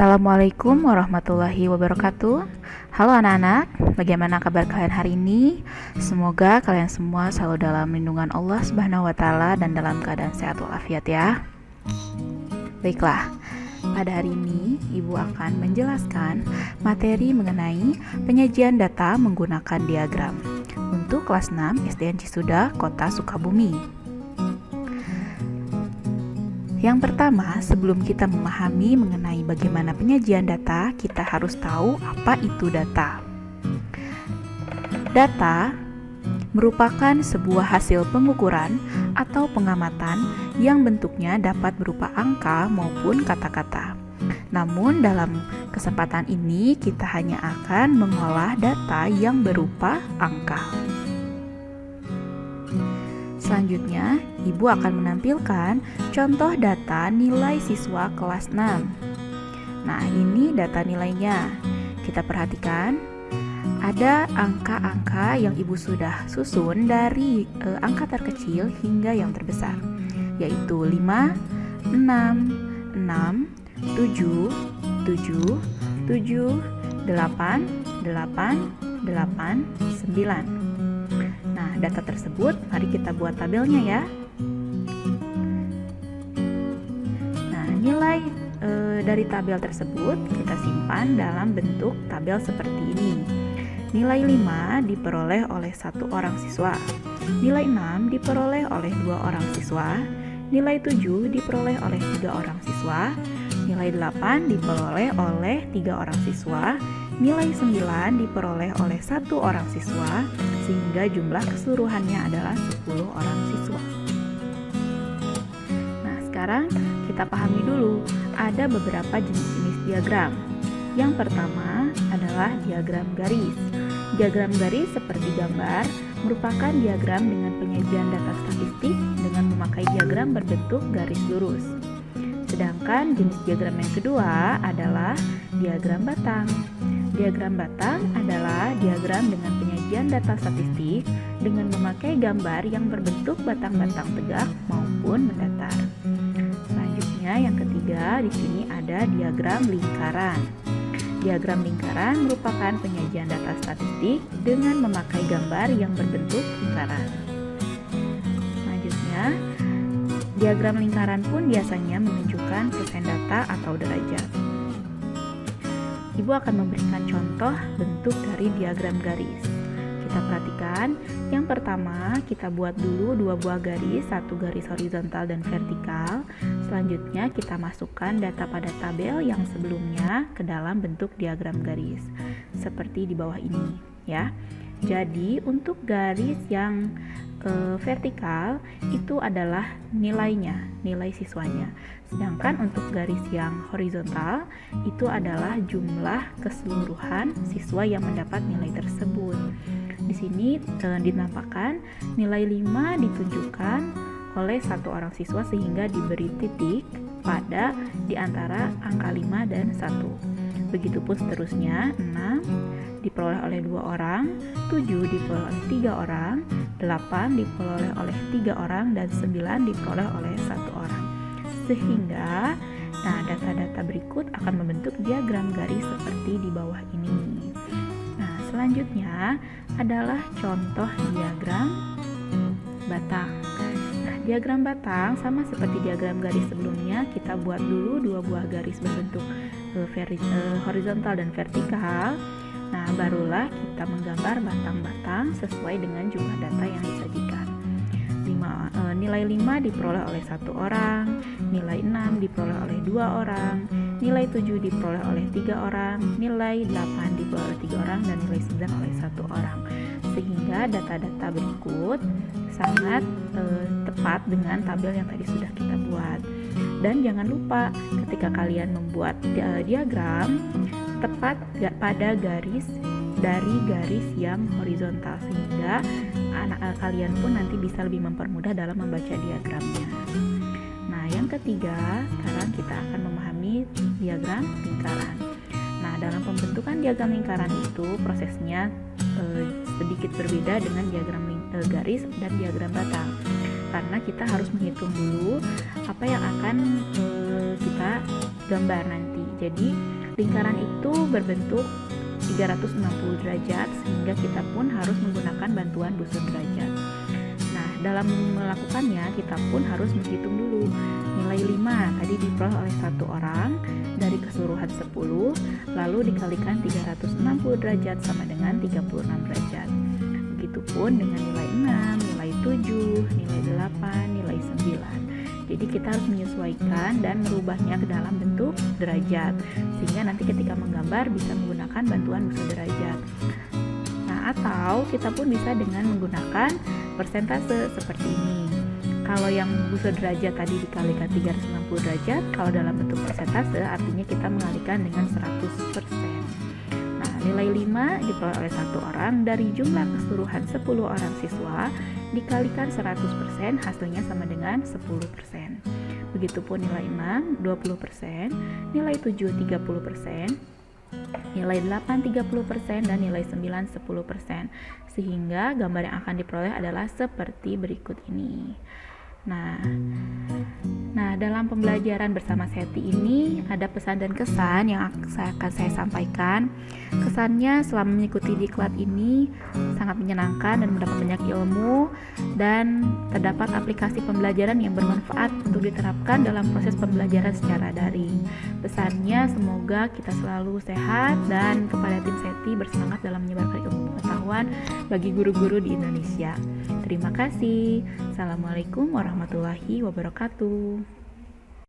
Assalamualaikum warahmatullahi wabarakatuh. Halo anak-anak, bagaimana kabar kalian hari ini? Semoga kalian semua selalu dalam lindungan Allah Subhanahu wa taala dan dalam keadaan sehat walafiat ya. Baiklah, pada hari ini Ibu akan menjelaskan materi mengenai penyajian data menggunakan diagram untuk kelas 6 SDN Cisuda, Kota Sukabumi. Yang pertama, sebelum kita memahami mengenai bagaimana penyajian data, kita harus tahu apa itu data. Data merupakan sebuah hasil pengukuran atau pengamatan yang bentuknya dapat berupa angka maupun kata-kata. Namun dalam kesempatan ini kita hanya akan mengolah data yang berupa angka. Selanjutnya, Ibu akan menampilkan contoh data nilai siswa kelas 6. Nah, ini data nilainya. Kita perhatikan, ada angka-angka yang Ibu sudah susun dari angka terkecil hingga yang terbesar, yaitu 5, 6, 6, 7, 7, 7, 8, 8, 8, 9. Nah, data tersebut mari kita buat tabelnya ya. Nah, nilai dari tabel tersebut kita simpan dalam bentuk tabel seperti ini. Nilai 5 diperoleh oleh 1 orang siswa. Nilai 6 diperoleh oleh 2 orang siswa. Nilai 7 diperoleh oleh 3 orang siswa. Nilai 8 diperoleh oleh 3 orang siswa. Nilai 9 diperoleh oleh 1 orang siswa, sehingga jumlah keseluruhannya adalah 10 orang siswa. Nah, sekarang kita pahami dulu, ada beberapa jenis-jenis diagram. Yang pertama adalah diagram garis. Diagram garis seperti gambar merupakan diagram dengan penyajian data statistik dengan memakai diagram berbentuk garis lurus. Sedangkan jenis diagram yang kedua adalah diagram batang. Diagram batang adalah diagram dengan penyajian data statistik dengan memakai gambar yang berbentuk batang-batang tegak maupun mendatar. Selanjutnya yang ketiga, di sini ada diagram lingkaran. Diagram lingkaran merupakan penyajian data statistik dengan memakai gambar yang berbentuk lingkaran. Selanjutnya, diagram lingkaran pun biasanya menunjukkan persen data atau derajat. Ibu akan memberikan contoh bentuk dari diagram garis. Kita perhatikan, yang pertama kita buat dulu 2 buah garis, 1 garis horizontal dan vertikal. Selanjutnya kita masukkan data pada tabel yang sebelumnya ke dalam bentuk diagram garis, seperti di bawah ini ya. Jadi untuk garis yang vertikal itu adalah nilainya, nilai siswanya. Sedangkan untuk garis yang horizontal itu adalah jumlah keseluruhan siswa yang mendapat nilai tersebut. Di sini dinampakkan nilai 5 ditunjukkan oleh 1 orang siswa sehingga diberi titik pada di antara angka 5 dan 1. Begitupun seterusnya, 6 diperoleh oleh 2 orang, 7 diperoleh oleh 3 orang, 8 diperoleh oleh 3 orang, dan 9 diperoleh oleh 1 orang. Sehingga, data-data berikut akan membentuk diagram garis seperti di bawah ini. Nah, selanjutnya adalah contoh diagram batang. Nah, diagram batang sama seperti diagram garis sebelumnya, kita buat dulu 2 buah garis berbentuk horizontal dan vertikal. Nah, barulah kita menggambar batang-batang sesuai dengan jumlah data yang disajikan. Nilai 5 diperoleh oleh 1 orang, nilai 6 diperoleh oleh 2 orang, nilai 7 diperoleh oleh 3 orang, nilai 8 diperoleh oleh 3 orang, dan nilai 9 oleh 1 orang. Sehingga data-data berikut sangat tepat dengan tabel yang tadi sudah kita buat. Dan jangan lupa ketika kalian membuat diagram, tepat pada garis dari garis yang horizontal, sehingga anak kalian pun nanti bisa lebih mempermudah dalam membaca diagramnya. Nah, yang ketiga, sekarang kita akan memahami diagram lingkaran. Nah, dalam pembentukan diagram lingkaran itu prosesnya sedikit berbeda dengan diagram garis dan diagram batang, karena kita harus menghitung dulu apa yang akan kita gambar nanti. Jadi lingkaran itu berbentuk 360 derajat sehingga kita pun harus menggunakan bantuan busur derajat. Nah, dalam melakukannya kita pun harus menghitung dulu nilai 5 tadi diperoleh oleh satu orang dari keseluruhan 10, lalu dikalikan 360 derajat sama dengan 36 derajat. Begitupun dengan nilai 6, nilai 7, nilai 8, nilai 9. Jadi kita harus menyesuaikan dan merubahnya ke dalam bentuk derajat, sehingga nanti ketika menggambar bisa menggunakan bantuan busur derajat. Nah, atau kita pun bisa dengan menggunakan persentase seperti ini. Kalau yang busur derajat tadi dikalikan 360 derajat, kalau dalam bentuk persentase artinya kita mengalihkan dengan 100%. Nah, nilai 5 diperoleh oleh satu orang dari jumlah keseluruhan 10 orang siswa dikalikan 100%, hasilnya sama dengan 10%. Begitupun nilai 6 20%, nilai 7 30%, nilai 8 30%, dan nilai 9 10%. Sehingga gambar yang akan diperoleh adalah seperti berikut ini. Nah, dalam pembelajaran bersama Seti ini ada pesan dan kesan yang akan saya sampaikan. Kesannya selama mengikuti diklat ini sangat menyenangkan dan mendapat banyak ilmu, dan terdapat aplikasi pembelajaran yang bermanfaat untuk diterapkan dalam proses pembelajaran secara daring. Pesannya semoga kita selalu sehat, dan kepada tim Seti bersemangat dalam menyebarkan ilmu pengetahuan bagi guru-guru di Indonesia. Terima kasih. Assalamualaikum warahmatullahi wabarakatuh.